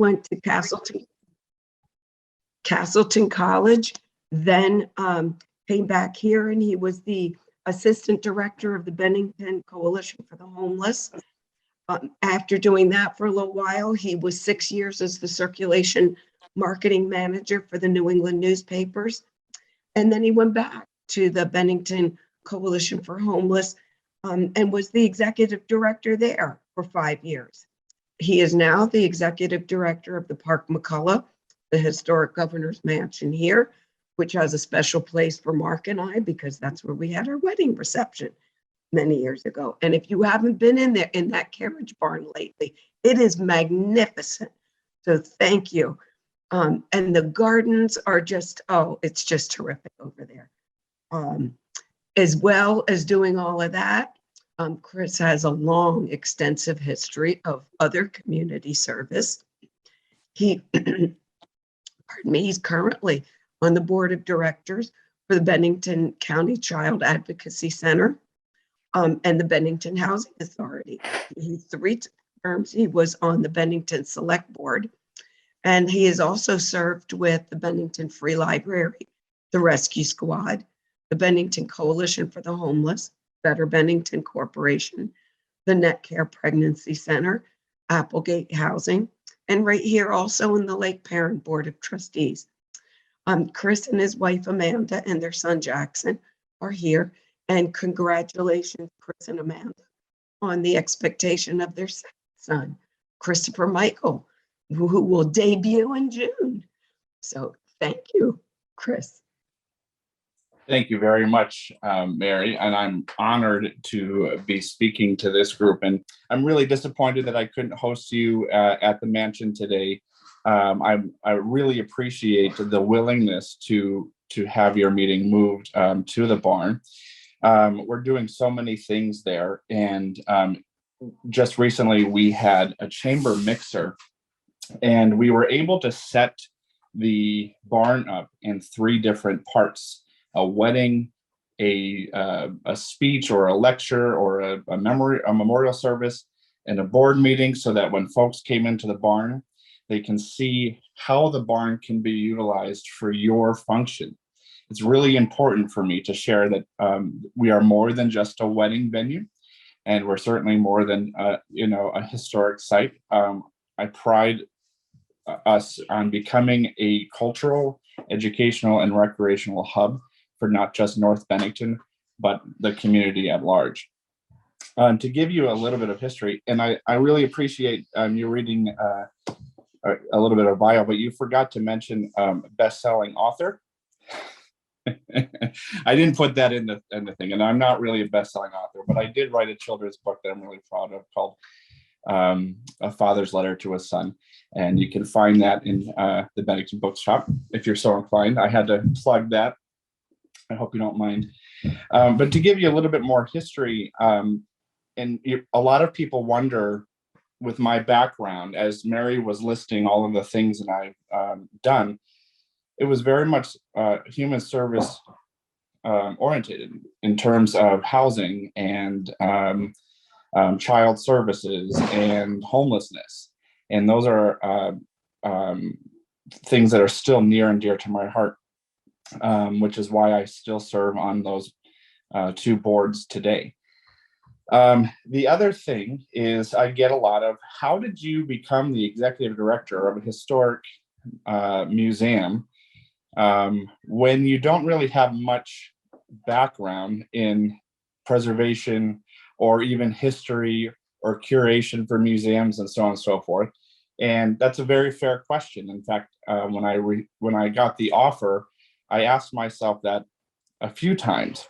went to Castleton College, then came back here, and he was the assistant director of the Bennington Coalition for the Homeless. After doing that for a little while, he was 6 years as the circulation marketing manager for the New England newspapers. And then he went back to the Bennington Coalition for Homeless and was the executive director there for 5 years. He is now the executive director of the Park-McCullough, the historic governor's mansion here, which has a special place for Mark and I, because that's where we had our wedding reception many years ago. And if you haven't been in there, in that carriage barn lately, it is magnificent. So thank you. And the gardens are just, oh, it's just terrific over there. As well as doing all of that, Chris has a long, extensive history of other community service. He, pardon me, he's currently on the board of directors for the Bennington County Child Advocacy Center and the Bennington Housing Authority. He's 3 terms. He was on the Bennington Select Board, and he has also served with the Bennington Free Library, the Rescue Squad, the Bennington Coalition for the Homeless, Better Bennington Corporation, the Net Care Pregnancy Center, Applegate Housing, and right here also in the Lake Parent Board of Trustees. Chris and his wife Amanda and their son Jackson are here, and congratulations, Chris and Amanda, on the expectation of their second son, Christopher Michael, who will debut in June. So thank you, Chris. Thank you very much, Mary, and I'm honored to be speaking to this group. And I'm really disappointed that I couldn't host you at the mansion today. I really appreciate the willingness to have your meeting moved to the barn. We're doing so many things there, and just recently we had a chamber mixer, and we were able to set the barn up in 3 different parts: a wedding, a speech or a lecture, or a memorial service, and a board meeting, so that when folks came into the barn, they can see how the barn can be utilized for your function. It's really important for me to share that we are more than just a wedding venue, and we're certainly more than a historic site. I pride us on becoming a cultural, educational, and recreational hub for not just North Bennington, but the community at large. To give you a little bit of history, and I really appreciate you reading a little bit of bio, but you forgot to mention best-selling author. I didn't put that in the thing, and I'm not really a best-selling author, but I did write a children's book that I'm really proud of called A Father's Letter to a Son, and you can find that in the Bennington Bookshop if you're so inclined. I had to plug that. I hope you don't mind. But to give you a little bit more history, and a lot of people wonder, with my background, as Mary was listing all of the things that I've done, it was very much human service oriented in terms of housing and child services and homelessness. And those are things that are still near and dear to my heart, which is why I still serve on those 2 boards today. The other thing is I get a lot of, how did you become the executive director of a historic museum when you don't really have much background in preservation or even history or curation for museums and so on and so forth? And that's a very fair question. In fact, when I got the offer, I asked myself that a few times.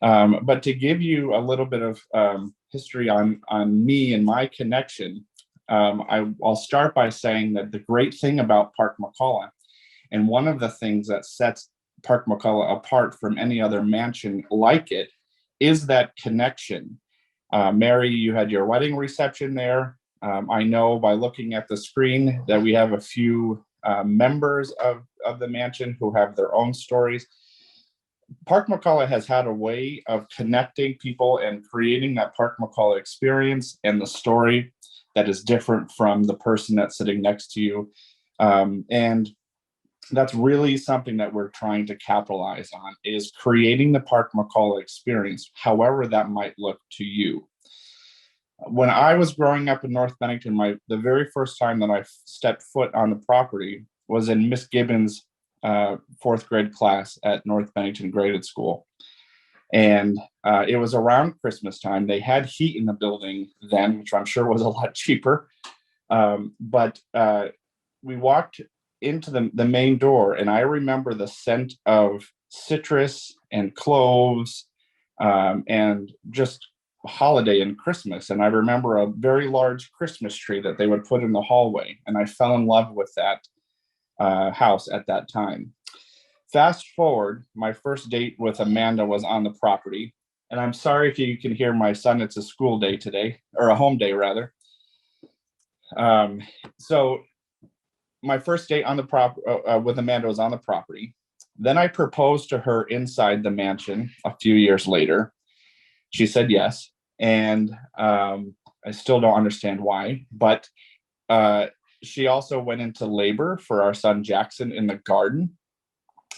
But to give you a little bit of history on me and my connection, I'll start by saying that the great thing about Park-McCullough, and one of the things that sets Park-McCullough apart from any other mansion like it, is that connection. Mary, you had your wedding reception there. I know by looking at the screen that we have a few members of the mansion who have their own stories. Park-McCullough has had a way of connecting people and creating that Park-McCullough experience and the story that is different from the person that's sitting next to you. And that's really something that we're trying to capitalize on, is creating the Park-McCullough experience, however that might look to you. When I was growing up in North Bennington, the very first time that I stepped foot on the property was in Miss Gibbons' fourth grade class at North Bennington Graded School. And it was around Christmas time. They had heat in the building then, which I'm sure was a lot cheaper. But we walked into the main door, and I remember the scent of citrus and cloves and just holiday and Christmas. And I remember a very large Christmas tree that they would put in the hallway. And I fell in love with that house at that time. Fast forward, my first date with Amanda was on the property. And I'm sorry if you can hear my son, it's a school day today, or a home day rather. So my first date on the with Amanda was on the property. Then I proposed to her inside the mansion a few years later. She said yes. And I still don't understand why, but she also went into labor for our son Jackson in the garden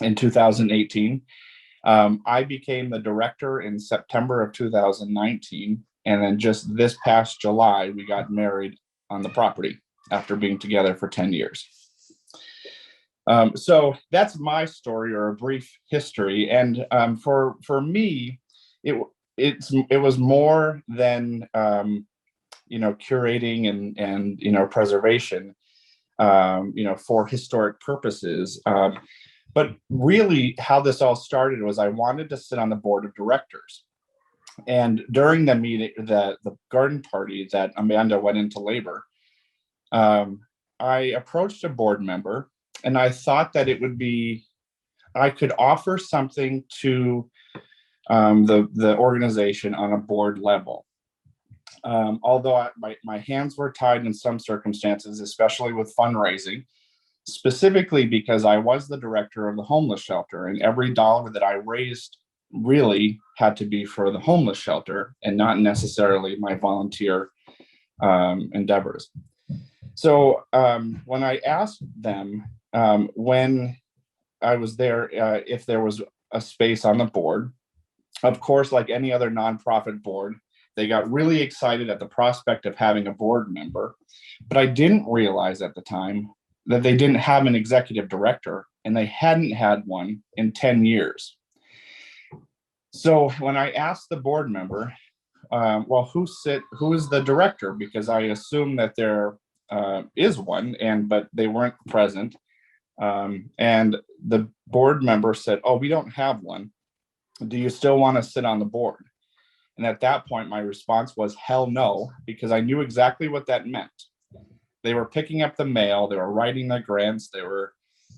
in 2018. I became the director in September of 2019. And then just this past July, we got married on the property after being together for 10 years. So that's my story, or a brief history. And for me, it was more than curating and preservation for historic purposes. But really how this all started was I wanted to sit on the board of directors. And during the meeting, the garden party that Amanda went into labor, I approached a board member, and I thought that I could offer something to the organization on a board level. Although my hands were tied in some circumstances, especially with fundraising, specifically because I was the director of the homeless shelter, and every dollar that I raised really had to be for the homeless shelter and not necessarily my volunteer endeavors. So when I asked them when I was there, if there was a space on the board, of course, like any other nonprofit board, they got really excited at the prospect of having a board member. But I didn't realize at the time that they didn't have an executive director, and they hadn't had one in 10 years. So when I asked the board member, who is the director? Because I assumed that there is one, but they weren't present. And the board member said, "Oh, we don't have one. Do you still want to sit on the board?" And at that point, my response was, "Hell no," because I knew exactly what that meant. They were picking up the mail, they were writing their grants, they were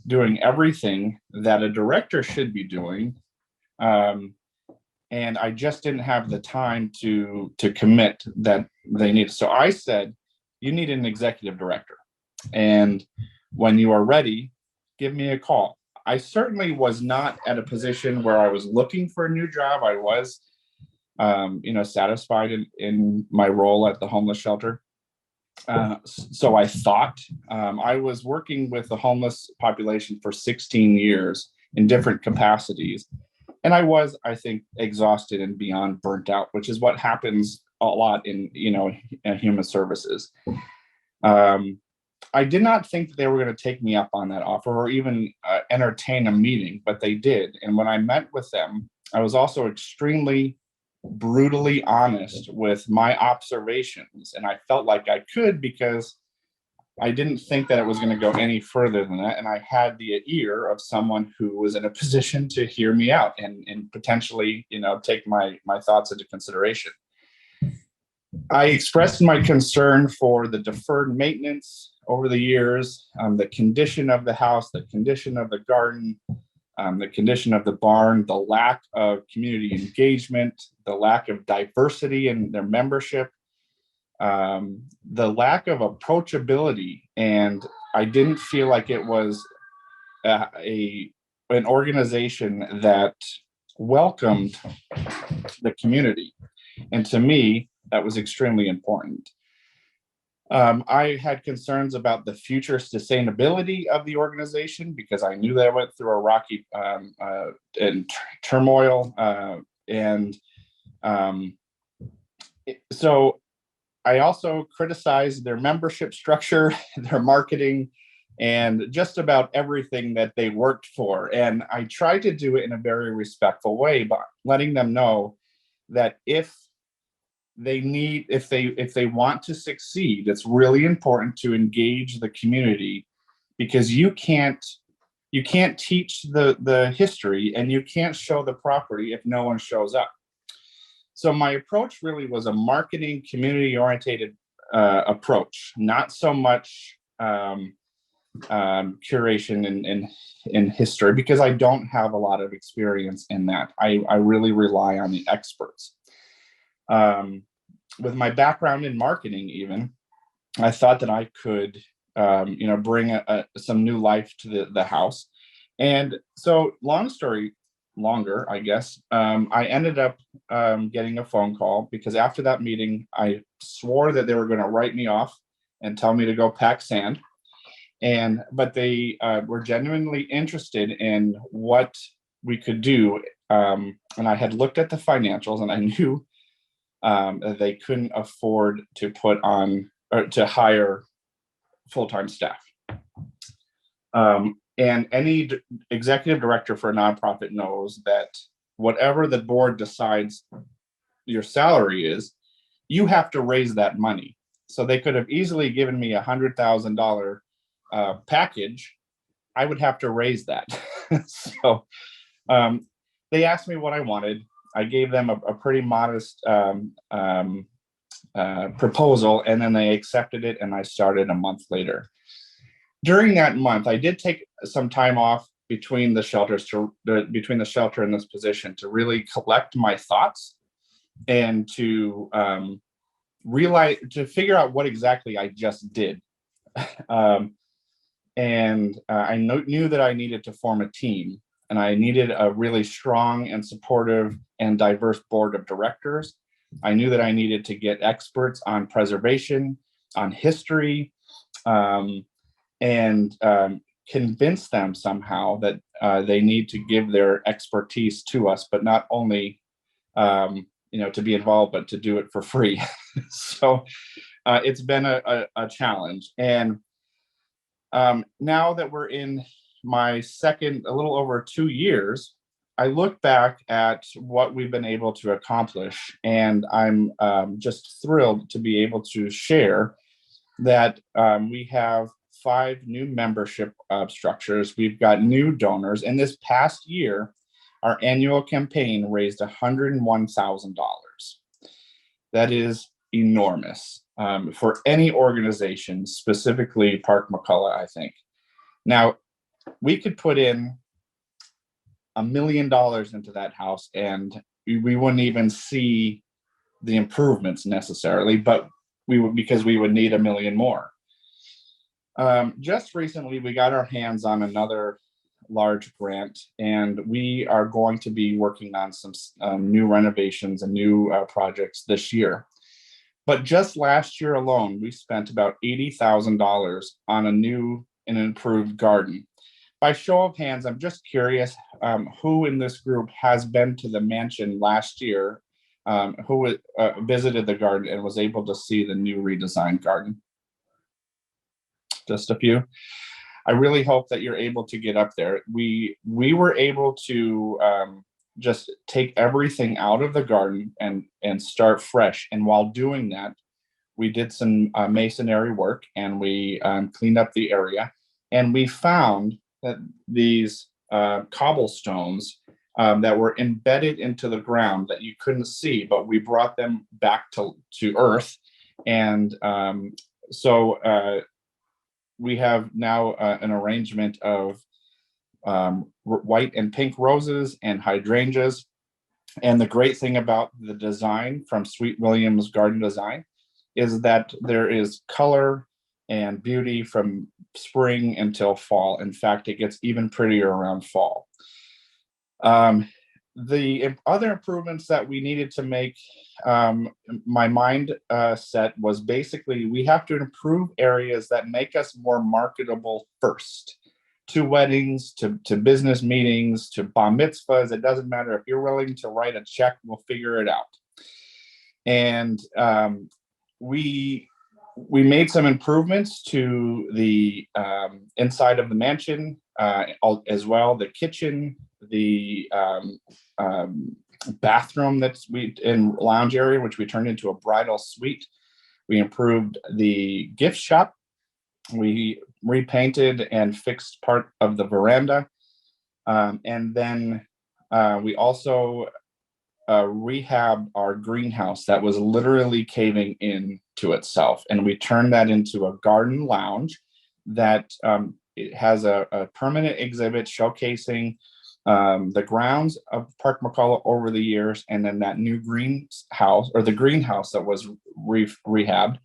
doing everything that a director should be doing. And I just didn't have the time to commit that they needed. So I said, "You need an executive director. And when you are ready, give me a call." I certainly was not at a position where I was looking for a new job. I was, satisfied in my role at the homeless shelter. So I thought. I was working with the homeless population for 16 years in different capacities. And I was, I think, exhausted and beyond burnt out, which is what happens a lot in human services. I did not think that they were going to take me up on that offer or even entertain a meeting, but they did. And when I met with them, I was also extremely brutally honest with my observations. And I felt like I could, because I didn't think that it was going to go any further than that. And I had the ear of someone who was in a position to hear me out and potentially, take my thoughts into consideration. I expressed my concern for the deferred maintenance over the years, the condition of the house, the condition of the garden, the condition of the barn, the lack of community engagement, the lack of diversity in their membership, the lack of approachability. And I didn't feel like it was an organization that welcomed the community. And to me, that was extremely important. I had concerns about the future sustainability of the organization because I knew that I went through a rocky and turmoil. So I also criticized their membership structure, their marketing, and just about everything that they worked for. And I tried to do it in a very respectful way, but letting them know that if they want to succeed, it's really important to engage the community, because you can't teach the history and you can't show the property if no one shows up. So my approach really was a marketing, community oriented approach, not so much curation in history, because I don't have a lot of experience in that. I really rely on the experts. With my background in marketing, even, I thought that I could, bring some new life to the house. And so, long story longer, I guess, I ended up getting a phone call, because after that meeting, I swore that they were going to write me off and tell me to go pack sand. But they were genuinely interested in what we could do. And I had looked at the financials, and I knew that they couldn't afford to put on or to hire full-time staff. And any executive director for a nonprofit knows that whatever the board decides your salary is, you have to raise that money. So they could have easily given me $100,000 package. I would have to raise that. So they asked me what I wanted. I gave them a pretty modest proposal, and then they accepted it, and I started a month later. During that month, I did take some time off between the shelters between the shelter and this position to really collect my thoughts and to figure out what exactly I just did. I knew that I needed to form a team, and I needed a really strong and supportive and diverse board of directors. I knew that I needed to get experts on preservation, on history, and convince them somehow that they need to give their expertise to us, but not only to be involved, but to do it for free. So it's been a challenge. And now that we're in my second, a little over 2 years, I look back at what we've been able to accomplish, and I'm just thrilled to be able to share that we have 5 new membership structures. We've got new donors. And this past year, our annual campaign raised $101,000. That is enormous for any organization, specifically Park-McCullough, I think. Now, we could put in $1 million into that house, and we wouldn't even see the improvements necessarily, but we would, because we would need $1 million more. Just recently, we got our hands on another large grant, and we are going to be working on some new renovations and new projects this year. But just last year alone, we spent about $80,000 on a new and improved garden. By show of hands, I'm just curious who in this group has been to the mansion last year, who visited the garden and was able to see the new redesigned garden. Just a few. I really hope that you're able to get up there. We were able to just take everything out of the garden and start fresh. And while doing that, we did some masonry work, and we cleaned up the area. And we found that these cobblestones that were embedded into the ground that you couldn't see, but we brought them back to earth. And so we have now an arrangement of white and pink roses and hydrangeas. And the great thing about the design from Sweet Williams Garden Design is that there is color and beauty from spring until fall. In fact, it gets even prettier around fall. other improvements that we needed to make, my mind set was basically we have to improve areas that make us more marketable first to weddings, to business meetings, to bar mitzvahs. It doesn't matter. If you're willing to write a check, we'll figure it out. And we made some improvements to the inside of the mansion, as well, the kitchen, the bathroom in lounge area, which we turned into a bridal suite. We improved the gift shop. We repainted and fixed part of the veranda. And then we also rehabbed our greenhouse that was literally caving in to itself. And we turned that into a garden lounge that it has a permanent exhibit showcasing the grounds of Park-McCullough over the years, and then that new greenhouse, or the greenhouse that was rehabbed,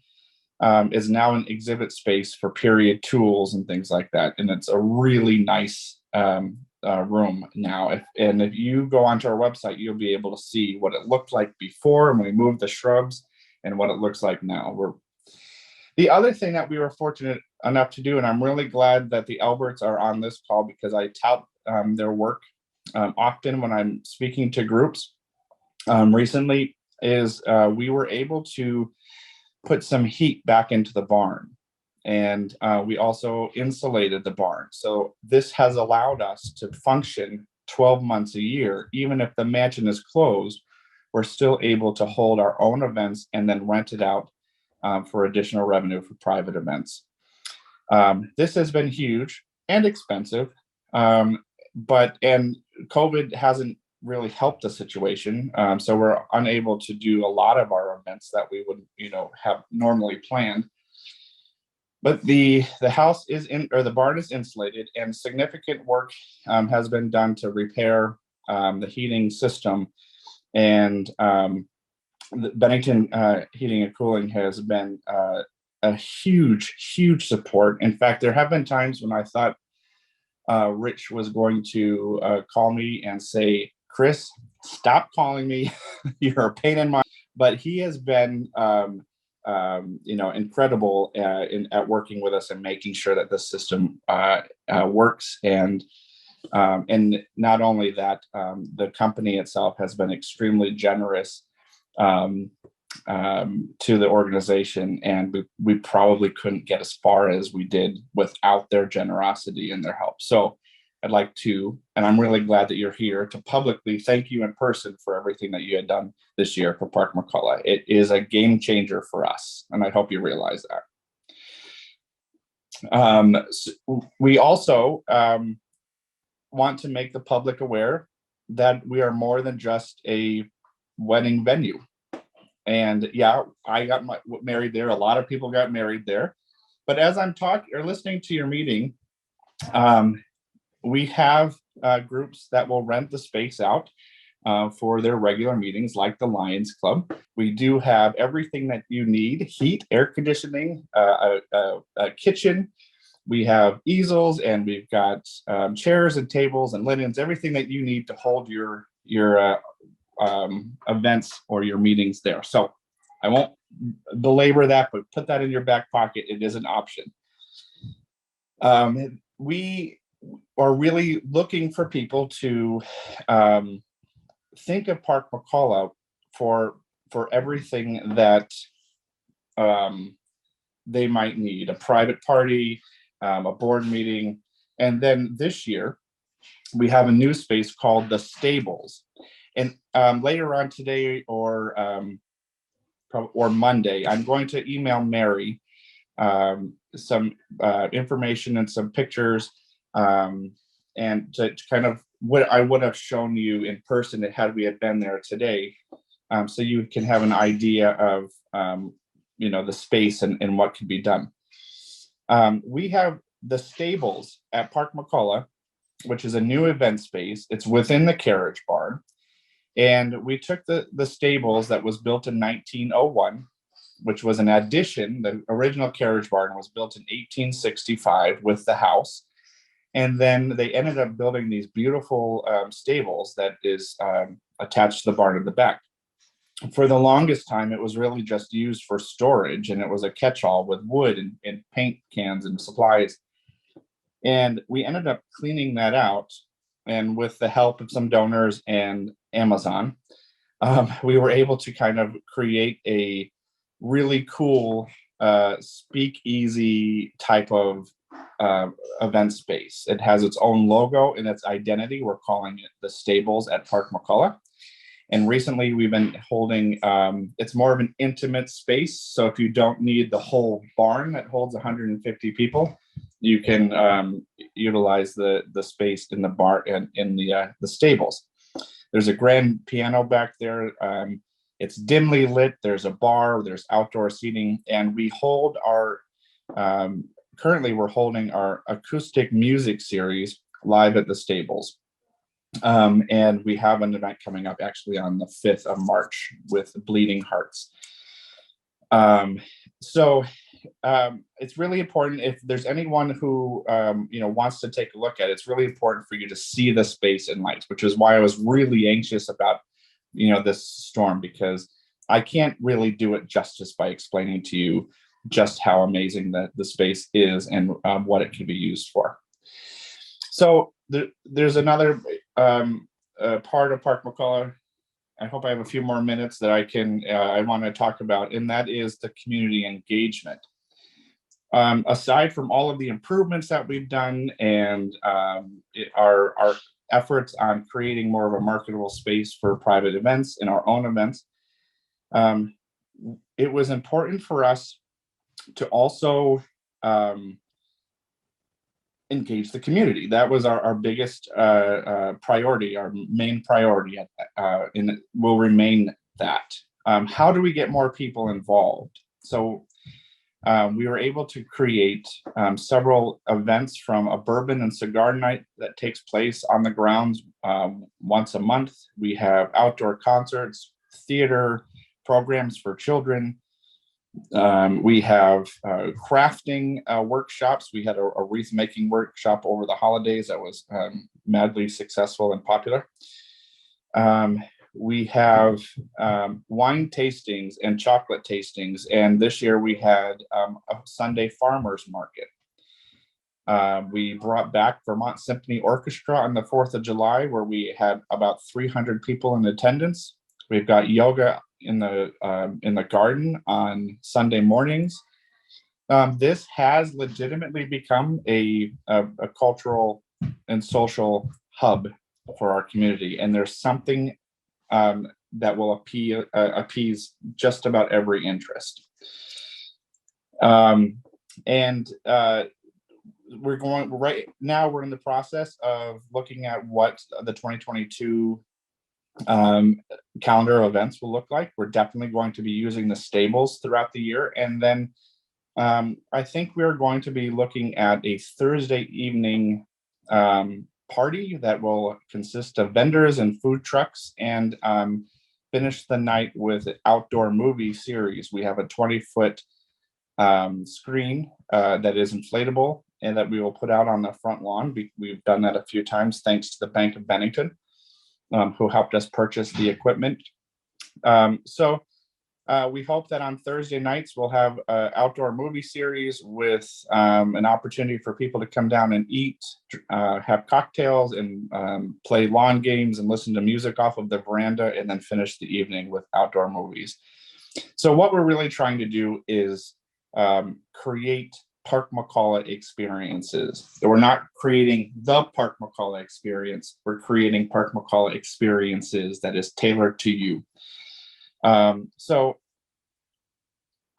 is now an exhibit space for period tools and things like that. And it's a really nice room now. If you go onto our website, you'll be able to see what it looked like before when we moved the shrubs and what it looks like now. The other thing that we were fortunate enough to do, and I'm really glad that the Alberts are on this call because I tout their work often when I'm speaking to groups recently, is we were able to put some heat back into the barn. And we also insulated the barn. So this has allowed us to function 12 months a year. Even if the mansion is closed, we're still able to hold our own events and then rent it out for additional revenue for private events. This has been huge and expensive, but COVID hasn't really helped the situation. So we're unable to do a lot of our events that we would, have normally planned. But the house the barn is insulated, and significant work has been done to repair the heating system. And the Bennington Heating and Cooling has been a huge support. In fact, there have been times when I thought Rich was going to call me and say, "Chris, stop calling me. You're a pain in my." But he has been incredible at working with us and making sure that the system works. And not only that, the company itself has been extremely generous to the organization, and we probably couldn't get as far as we did without their generosity and their help. So I'd like to, and I'm really glad that you're here, to publicly thank you in person for everything that you had done this year for Park-McCullough. It is a game changer for us, and I hope you realize that. So we also want to make the public aware that we are more than just a wedding venue. And yeah, I got married there. A lot of people got married there. But as I'm talking or listening to your meeting, we have groups that will rent the space out for their regular meetings, like the Lions Club. We do have everything that you need: heat, air conditioning, a kitchen. We have easels, and we've got chairs and tables and linens, everything that you need to hold your events or your meetings there. So I won't belabor that, but put that in your back pocket. It is an option. We are really looking for people to think of Park-McCullough for everything that they might need: a private party, a board meeting. And then this year we have a new space called the Stables. And later on today or Monday, I'm going to email Mary some information and some pictures, and to kind of what I would have shown you in person had we had been there today, so you can have an idea of the space and what can be done. We have the Stables at Park-McCullough, which is a new event space. It's within the carriage barn. And we took the stables that was built in 1901, which was an addition. The original carriage barn was built in 1865 with the house. And then they ended up building these beautiful stables that is attached to the barn at the back. For the longest time, it was really just used for storage, and it was a catch-all with wood and paint cans and supplies. And we ended up cleaning that out. And with the help of some donors and Amazon, we were able to kind of create a really cool speakeasy type of event space. It has its own logo and its identity. We're calling it the Stables at Park-McCullough. And recently we've been holding, it's more of an intimate space. So if you don't need the whole barn that holds 150 people, you can utilize the space in the bar and in the stables. There's a grand piano back there. It's dimly lit. There's a bar, there's outdoor seating, and we hold our, currently we're holding our acoustic music series live at the stables. And we have an event coming up actually on the 5th of March with Bleeding Hearts. So it's really important, if there's anyone who wants to take a look at it, it's really important for you to see the space in lights, which is why I was really anxious about this storm, because I can't really do it justice by explaining to you just how amazing the space is and what it can be used for. So there's another part of Park-McCullough. I hope I have a few more minutes that I want to talk about, and that is the community engagement. Aside from all of the improvements that we've done and our efforts on creating more of a marketable space for private events and our own events, it was important for us to also engage the community. That was our biggest priority, our main priority, and it will remain that. How do we get more people involved? So we were able to create several events, from a bourbon and cigar night that takes place on the grounds once a month. We have outdoor concerts, theater programs for children. We have crafting workshops. We had a wreath making workshop over the holidays that was madly successful and popular. We have wine tastings and chocolate tastings. And this year we had a Sunday farmers market. We brought back Vermont Symphony Orchestra on the 4th of July, where we had about 300 people in attendance. We've got yoga in the garden on Sunday mornings. This has legitimately become a cultural and social hub for our community, and there's something that will appease just about every interest. We're going right now. We're in the process of looking at what the 2022 calendar of events will look like. We're definitely going to be using the stables throughout the year, and then I think we're going to be looking at a Thursday evening party that will consist of vendors and food trucks, and finish the night with an outdoor movie series. We have a 20-foot screen that is inflatable and that we will put out on the front lawn. We've done that a few times thanks to the Bank of Bennington, who helped us purchase the equipment. So we hope that on Thursday nights we'll have an outdoor movie series with an opportunity for people to come down and eat, have cocktails, and play lawn games and listen to music off of the veranda, and then finish the evening with outdoor movies. So what we're really trying to do is create Park-McCullough experiences. So we're not creating the Park-McCullough experience. We're creating Park-McCullough experiences that is tailored to you. So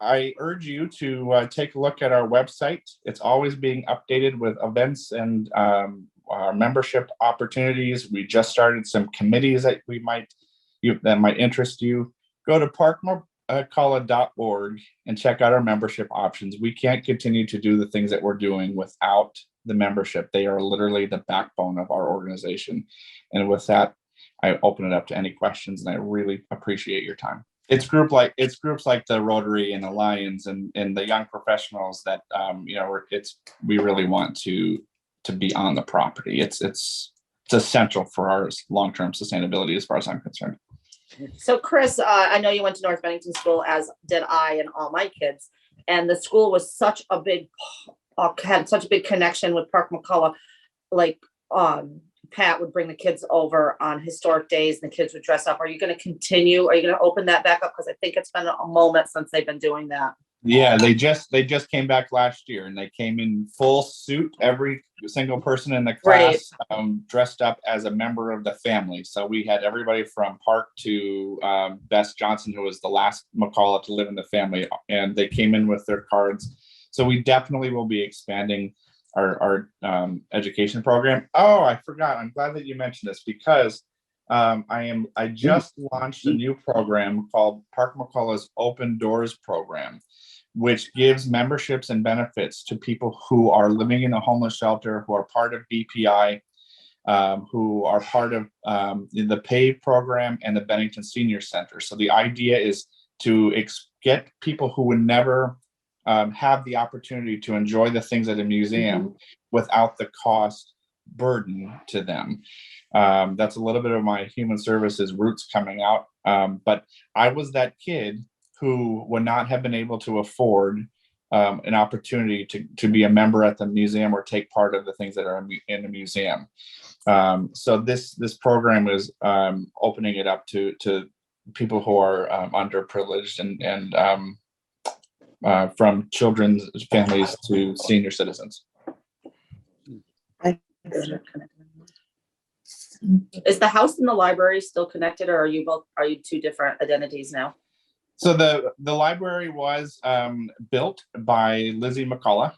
I urge you to take a look at our website. It's always being updated with events and our membership opportunities. We just started some committees that that might interest you. Go to parkmccullough.org and check out our membership options. We can't continue to do the things that we're doing without the membership. They are literally the backbone of our organization. And with that, I open it up to any questions, and I really appreciate your time. It's groups like the Rotary and the Lions and the young professionals that we really want to to be on the property. It's essential for our long-term sustainability as far as I'm concerned. So Chris, I know you went to North Bennington School, as did I and all my kids. And the school was such a big, had such a big connection with Park-McCullough. Like Pat would bring the kids over on historic days and the kids would dress up. Are you going to continue? Are you going to open that back up? Because I think it's been a moment since they've been doing that. Yeah, they just came back last year, and they came in full suit. Every single person in the class dressed up as a member of the family. So we had everybody from Park to Bess Johnson, who was the last McCullough to live in the family, and they came in with their cards. So we definitely will be expanding our education program. Oh, I forgot. I'm glad that you mentioned this, because I just launched a new program called Park-McCullough's Open Doors program, which gives memberships and benefits to people who are living in a homeless shelter, who are part of BPI, who are part of the PAVE program and the Bennington Senior Center. So the idea is to get people who would never have the opportunity to enjoy the things at a museum without the cost burden to them. That's a little bit of my human services roots coming out. But I was that kid who would not have been able to afford an opportunity to be a member at the museum or take part of the things that are in the museum. So this program is opening it up to people who are underprivileged and from children's families to senior citizens. Is the house and the library still connected, or are you two different identities now? So the library was built by Lizzie McCullough,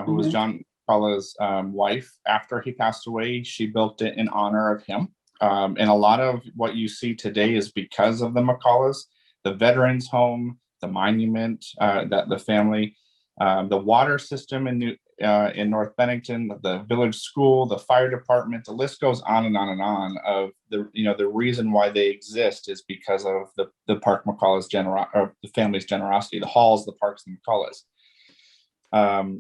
who was John McCullough's wife. After he passed away, she built it in honor of him. And a lot of what you see today is because of the McCulloughs, the veterans home, the monument, that the family, the water system in North Bennington, the village school, the fire department. The list goes on and on and on. Of the reason why they exist is because of the Park-McCullough's the family's generosity. The Halls, the Parks, and McCulloughs.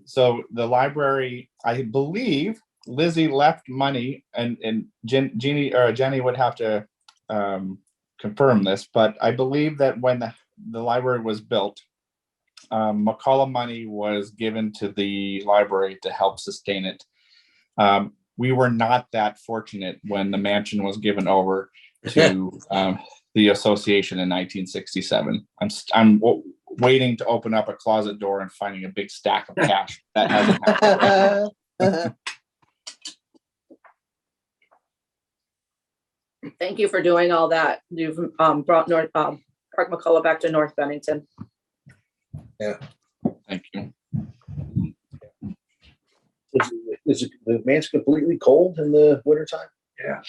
So the library, I believe, Lizzie left money, and Jenny would have to confirm this, but I believe that when the library was built, McCullough money was given to the library to help sustain it. We were not that fortunate when the mansion was given over to the association in 1967. I'm waiting to open up a closet door and finding a big stack of cash. That hasn't happened. Thank you for doing all that. You've brought Park-McCullough back to North Bennington. Yeah. Thank you. Is the man's completely cold in the wintertime? Yeah.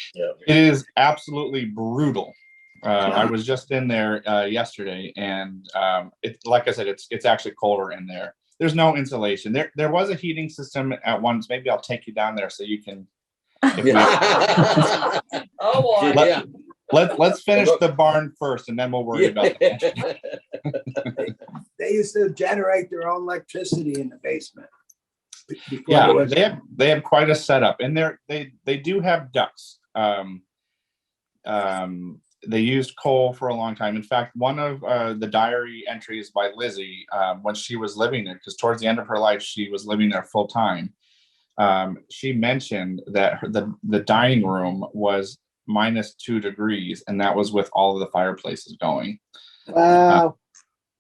It is absolutely brutal. I was just in there yesterday, and like I said, it's actually colder in there. There's no insulation. There was a heating system at once. Maybe I'll take you down there so you can. Oh boy. Let's finish the barn first, and then we'll worry about the They used to generate their own electricity in the basement. Yeah, they have quite a setup, and they do have ducts. They used coal for a long time. In fact, one of the diary entries by Lizzie, when she was living there, because towards the end of her life she was living there full time, she mentioned that the dining room was -2 degrees, and that was with all of the fireplaces going. Wow.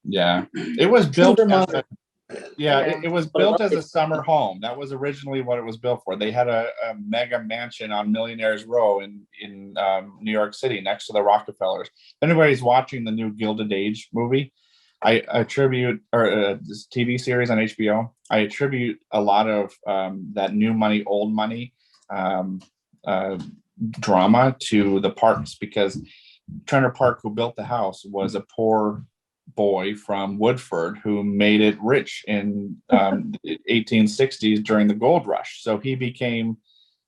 Yeah, it was built it was built as a summer home. That was originally what it was built for. They had a mega mansion on Millionaires Row in New York City next to the Rockefellers. If anybody's watching the new Gilded Age movie, I attribute, or this TV series on HBO, I attribute a lot of that new money, old money drama to the Parks, because Turner Park, who built the house, was a poor boy from Woodford who made it rich in the 1860s during the gold rush. So he became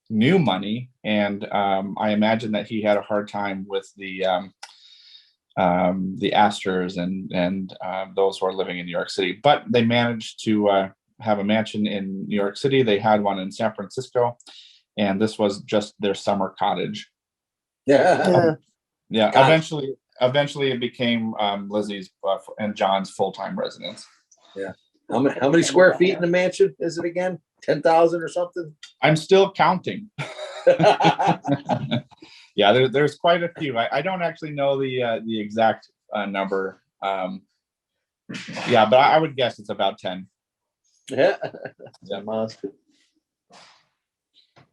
new money, and I imagine that he had a hard time with the Astors and those who are living in New York City, but they managed to have a mansion in New York City. They had one in San Francisco, and this was just their summer cottage. Yeah. Yeah, Got it. eventually it became Lizzie's and John's full-time residence. How many square feet in the mansion is it again? 10,000 or something? I'm still counting. Yeah, there's quite a few. I don't actually know the exact number. Yeah, but I would guess it's about 10. Yeah. Yeah. Monster.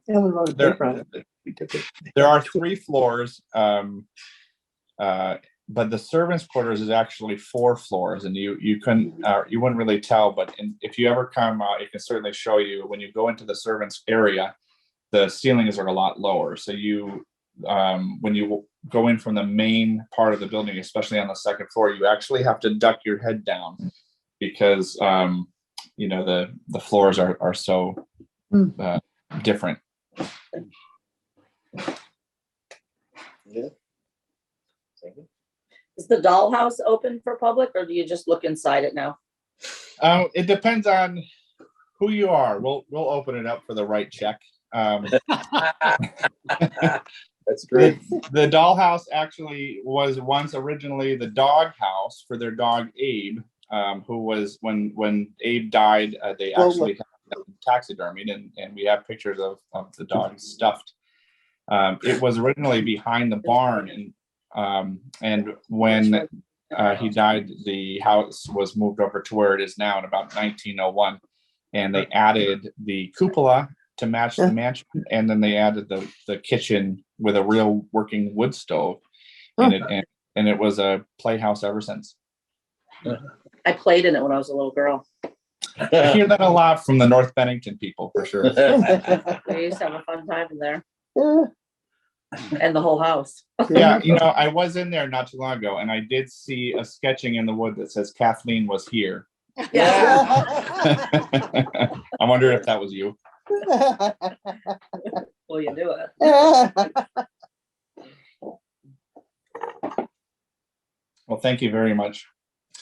Yeah, we wrote a There- paper on it. We took it. There are 3 floors, but the servants' quarters is actually 4 floors, and you wouldn't really tell. But if you ever come, it can certainly show you when you go into the servants' area, the ceilings are a lot lower. So when you go in from the main part of the building, especially on the second floor, you actually have to duck your head down because the floors are so different. Yeah. Is the dollhouse open for public, or do you just look inside it now? It depends on who you are. We'll open it up for the right check. That's great. The dollhouse actually was once originally the dog house for their dog Abe, who was when Abe died, they actually had him taxidermied, and we have pictures of the dog stuffed. It was originally behind the barn, and when he died, the house was moved over to where it is now in about 1901, and they added the cupola to match the mansion, and then they added the kitchen with a real working wood stove in it, and it was a playhouse ever since. I played in it when I was a little girl. I hear that a lot from the North Bennington people, for sure. We used to have a fun time in there, and the whole house. Yeah, I was in there not too long ago, and I did see a sketching in the wood that says Kathleen was here. Yeah. I wonder if that was you. Well, you do it. Well, thank you very much.